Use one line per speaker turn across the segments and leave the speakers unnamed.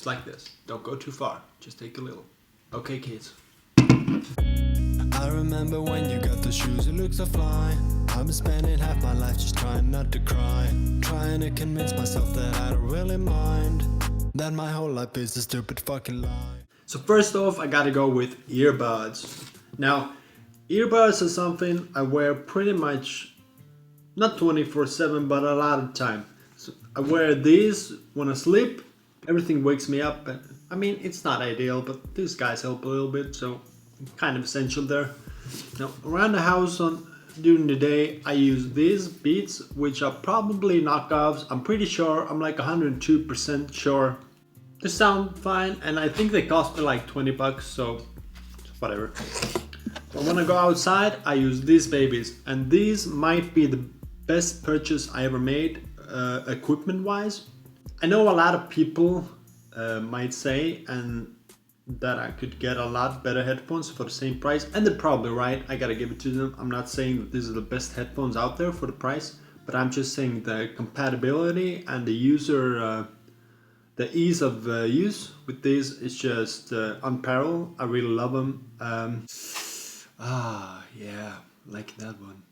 Just like this. Don't go too far. Just take a little. Okay, kids.
I remember when you got the shoes, you look so fly. I've been spending half my life just trying not to cry, trying to convince myself that I don't really mind, that my whole life is a stupid fucking lie.
So first off, I gotta go with earbuds. Now, earbuds are something I wear pretty much, not 24/7, but a lot of time. So I wear these when I sleep. Everything wakes me up. And, I mean, it's not ideal, but these guys help a little bit, so kind of essential there. Now, around the house during the day, I use these Beats, which are probably knockoffs. I'm pretty sure, I'm like 102% sure. They sound fine, and I think they cost me like 20 bucks, so whatever. But when I go outside, I use these babies, and these might be the best purchase I ever made, equipment-wise. I know a lot of people might say that I could get a lot better headphones for the same price, and they're probably right. I gotta give it to them. I'm not saying that these are the best headphones out there for the price, but I'm just saying the compatibility and the the ease of use with these is just unparalleled. I really love them. Yeah, like that one.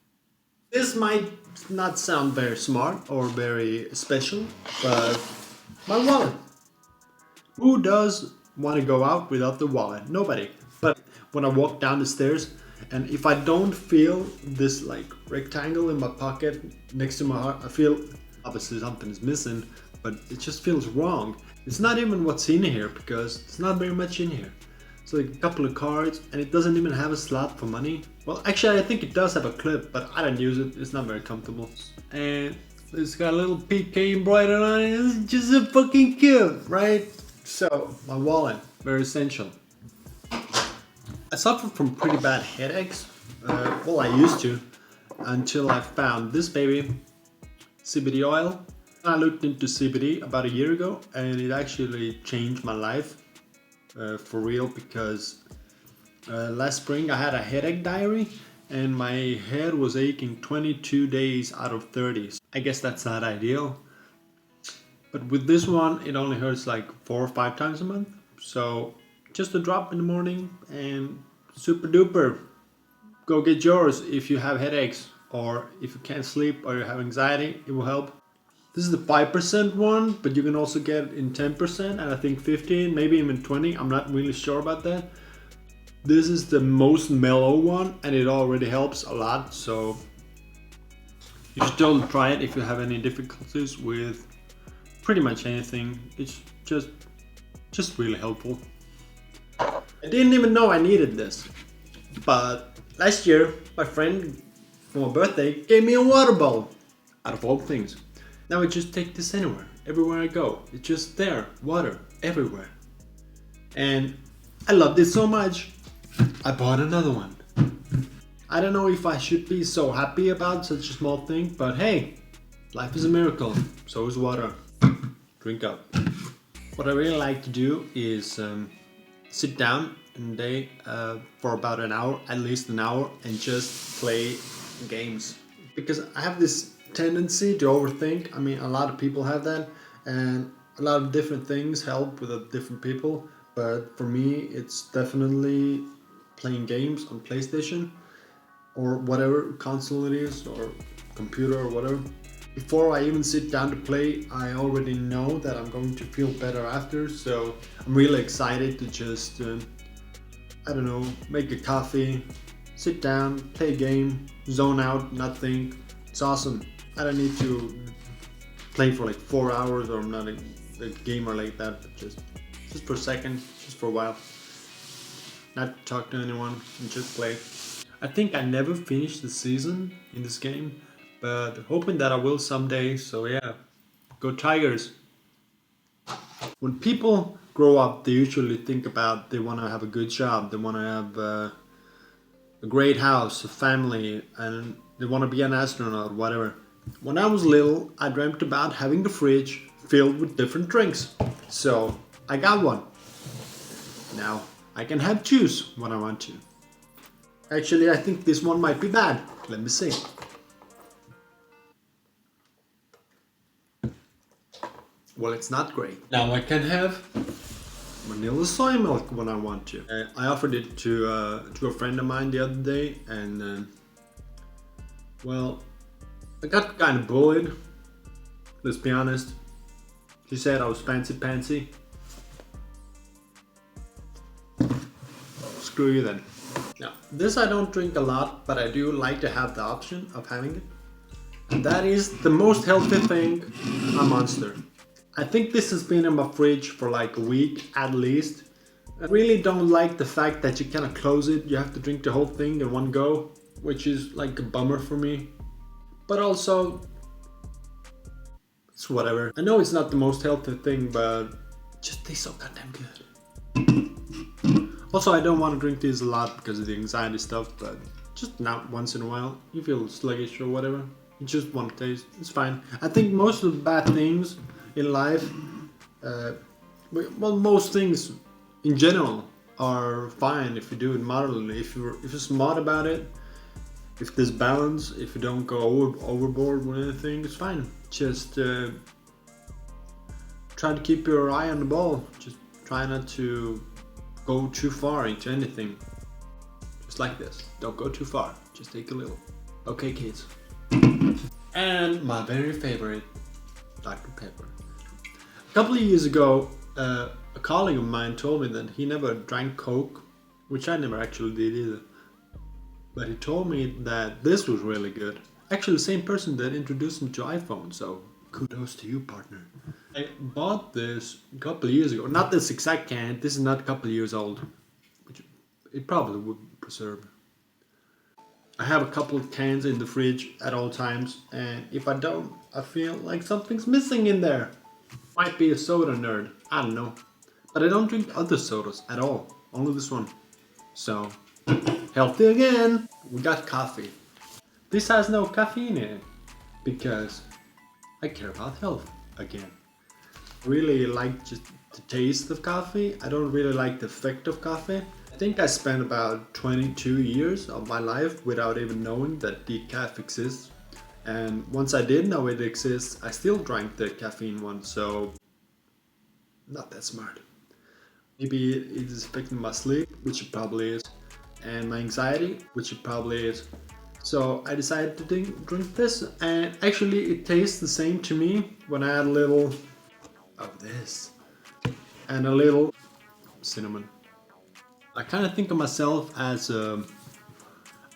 This might not sound very smart or very special, but my wallet. Who does want to go out without the wallet? Nobody. But when I walk down the stairs, and if I don't feel this like rectangle in my pocket next to my heart, I feel obviously something is missing, but it just feels wrong. It's not even what's in here, because there's not very much in here. It's like a couple of cards, and it doesn't even have a slot for money. Well, actually I think it does have a clip, but I don't use it. It's not very comfortable. And it's got a little PK embroidered on it. It's just a fucking cute, right? So, my wallet, very essential. I suffer from pretty bad headaches. Well, I used to, until I found this baby, CBD oil. I looked into CBD about a year ago, and it actually changed my life for real, because last spring I had a headache diary, and my head was aching 22 days out of 30. I guess that's not ideal. But with this one, it only hurts like 4 or 5 times a month. So just a drop in the morning and super duper. Go get yours if you have headaches, or if you can't sleep, or you have anxiety, it will help. This is the 5% one, but you can also get it in 10%, and I think 15, maybe even 20. I'm not really sure about that. This is the most mellow one, and it already helps a lot. So you should totally try it if you have any difficulties with pretty much anything. It's just really helpful. I didn't even know I needed this, but last year my friend for my birthday gave me a water bottle, out of all things. Now I just take this anywhere, everywhere I go. It's just there, water everywhere, and I loved it so much I bought another one. I don't know if I should be so happy about such a small thing, but hey, life is a miracle, so is water. Drink up. What I really like to do is sit down in the day for about an hour, at least an hour, and just play games. Because I have this tendency to overthink. I mean, a lot of people have that, and a lot of different things help with different people. But for me, it's definitely playing games on PlayStation or whatever console it is, or computer or whatever. Before I even sit down to play, I already know that I'm going to feel better after, so I'm really excited to just, I don't know, make a coffee, sit down, play a game, zone out, not think. It's awesome. I don't need to play for like 4 hours, or I'm not a gamer like that, but just for a second, just for a while. Not talk to anyone, and just play. I think I never finished the season in this game, but hoping that I will someday, so yeah, go Tigers. When people grow up, they usually think about they want to have a good job, they want to have a great house, a family, and they want to be an astronaut, whatever. When I was little, I dreamt about having the fridge filled with different drinks, so I got one. Now I can have juice when I want to. Actually, I think this one might be bad. Let me see. Well, it's not great. Now I can have vanilla soy milk when I want to. I offered it to a friend of mine the other day, and well, I got kind of bullied. Let's be honest. She said I was fancy pantsy. Screw you then. Now, this I don't drink a lot, but I do like to have the option of having it. And that is the most healthy thing, a Monster. I think this has been in my fridge for like a week at least. I really don't like the fact that you cannot close it. You have to drink the whole thing in one go, which is like a bummer for me. But also, it's whatever. I know it's not the most healthy thing, but it just tastes so goddamn good. Also, I don't want to drink these a lot because of the anxiety stuff, but just not once in a while. You feel sluggish or whatever. You just want to taste. It's fine. I think most of the bad things in life, well, most things in general are fine if you do it moderately. If you're smart about it, if there's balance, if you don't go overboard with anything, it's fine. Just try to keep your eye on the ball. Just try not to go too far into anything. Just like this. Don't go too far. Just take a little. Okay, kids. And my very favorite, Dr. Pepper. A couple of years ago, a colleague of mine told me that he never drank Coke, which I never actually did either. But he told me that this was really good. Actually, the same person that introduced me to iPhone, so kudos to you, partner. I bought this a couple of years ago. Not this exact can, this is not a couple of years old, which it probably would preserve. I have a couple of cans in the fridge at all times, and if I don't, I feel like something's missing in there. Might be a soda nerd, I don't know. But I don't drink other sodas at all, only this one. So, healthy again! We got coffee. This has no caffeine in it, because I care about health again. I really like just the taste of coffee. I don't really like the effect of coffee. I think I spent about 22 years of my life without even knowing that decaf exists. And once I did know it exists, I still drank the caffeine one, so not that smart. Maybe it is affecting my sleep, which it probably is, and my anxiety, which it probably is. So I decided to drink this, and actually it tastes the same to me when I add a little of this and a little cinnamon. I kind of think of myself as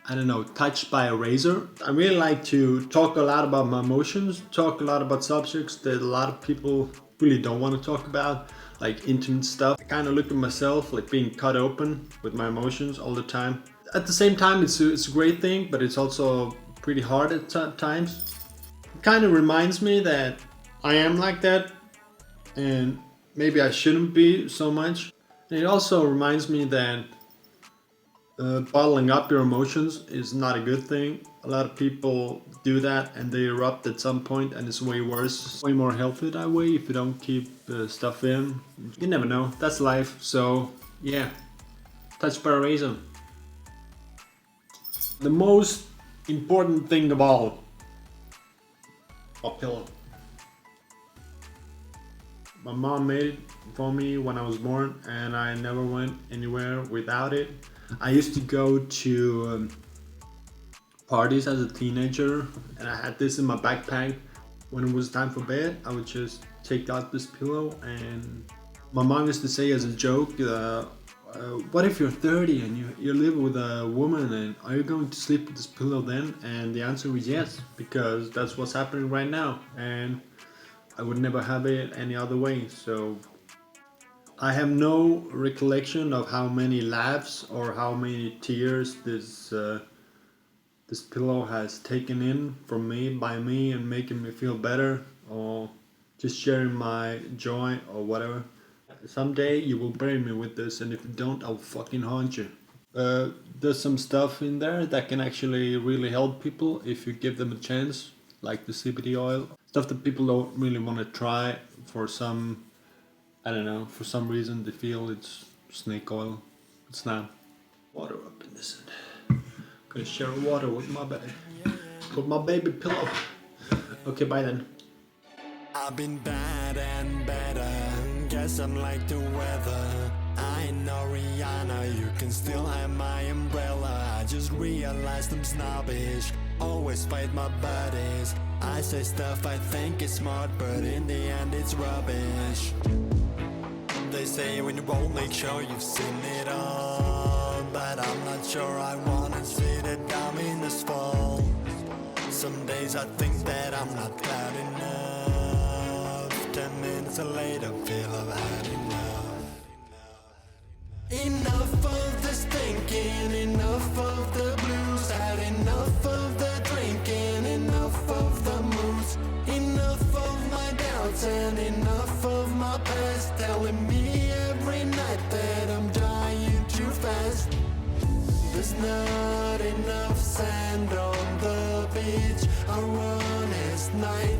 I don't know, touched by a razor. I really like to talk a lot about my emotions, talk a lot about subjects that a lot of people really don't want to talk about, like intimate stuff. I kind of look at myself like being cut open with my emotions all the time. At the same time, it's a great thing, but it's also pretty hard at times. It kind of reminds me that I am like that, and maybe I shouldn't be so much. And it also reminds me that bottling up your emotions is not a good thing. A lot of people do that and they erupt at some point, and it's way worse, way more healthy that way if you don't keep stuff in. You never know, that's life. So yeah, touched by a razor. The most important thing of all, a pillow. My mom made it for me when I was born, and I never went anywhere without it. I used to go to parties as a teenager, and I had this in my backpack. When it was time for bed, I would just take out this pillow, and my mom used to say as a joke, what if you're 30 and you live with a woman, and are you going to sleep with this pillow then? And the answer was yes, because that's what's happening right now, and I would never have it any other way. So I have no recollection of how many laughs or how many tears this pillow has taken in from me, by me, and making me feel better, or just sharing my joy or whatever. Someday you will bury me with this, and if you don't, I'll fucking haunt you. There's some stuff in there that can actually really help people if you give them a chance, like the CBD oil. Stuff that people don't really want to try for some, I don't know, for some reason they feel it's snake oil. It's not. Water up in this end. Gonna share water with my baby pillow. Okay, bye then.
I've been bad and better. guess I'm like the weather. I ain't no Rihanna, you can still have my umbrella. I just realized I'm snobbish, always fight my buddies. I say stuff I think is smart, but in the end it's rubbish. They say when you won't make sure you've seen it all, but I'm not sure I wanna see the dominoes fall. Some days I think that I'm not loud enough. 10 minutes later feel I've had enough. Enough of this thinking, enough of the blues. Had enough of the drinking, enough of the moves. Enough of my doubts and enough of my past, telling me every night that I'm dying too fast. There's not enough sand on the beach. Our honest night